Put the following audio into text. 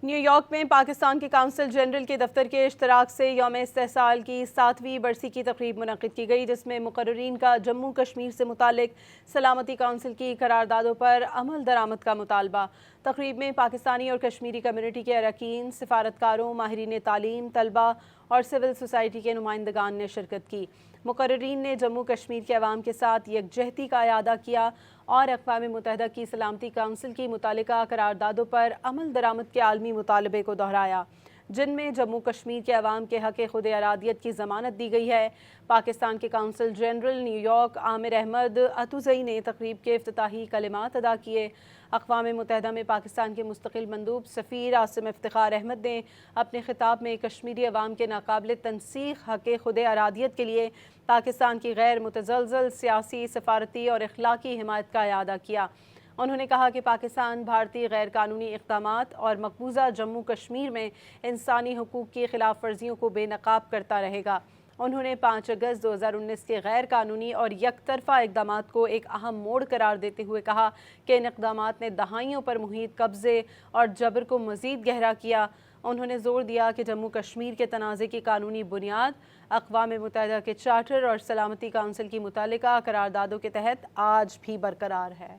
New York میں پاکستان کے council general کے دفتر کے اشتراک سے یوم استحصال کی 7ویں برسی کی تقریب منعقد کی گئی، جس میں مقررین کا جموں کشمیر سے متعلق سلامتی کونسل کی قراردادوں پر عمل درآمد کا مطالبہ۔ تقریب میں پاکستانی اور کشمیری کمیونٹی کے اراکین، سفارتکاروں، ماہرین تعلیم، طلباء اور سول سوسائٹی کے نمائندگان نے شرکت کی۔ مقررین نے جموں کشمیر کے عوام کے ساتھ یکجہتی کا اعادہ کیا اور اقوام متحدہ کی سلامتی کونسل کی متعلقہ قراردادوں پر عمل درآمد کے عالمی مطالبے کو دہرایا، جن میں جموں کشمیر کے عوام کے حق خود ارادیت کی ضمانت دی گئی ہے۔ پاکستان کے کونسل جنرل نیو یارک عامر احمد اتوزئی نے تقریب کے افتتاحی کلمات ادا کیے۔ اقوام متحدہ میں پاکستان کے مستقل مندوب سفیر عاصم افتخار احمد نے اپنے خطاب میں کشمیری عوام کے ناقابل تنسیق حق خود ارادیت کے لیے پاکستان کی غیر متزلزل سیاسی، سفارتی اور اخلاقی حمایت کا اعادہ کیا۔ انہوں نے کہا کہ پاکستان بھارتی غیر قانونی اقدامات اور مقبوضہ جموں کشمیر میں انسانی حقوق کی خلاف ورزیوں کو بے نقاب کرتا رہے گا۔ انہوں نے 5 اگست 2019 کے غیر قانونی اور یک طرفہ اقدامات کو ایک اہم موڑ قرار دیتے ہوئے کہا کہ ان اقدامات نے دہائیوں پر محیط قبضے اور جبر کو مزید گہرا کیا۔ انہوں نے زور دیا کہ جموں کشمیر کے تنازع کی قانونی بنیاد اقوام متحدہ کے چارٹر اور سلامتی کونسل کی متعلقہ قراردادوں کے تحت آج بھی برقرار ہے۔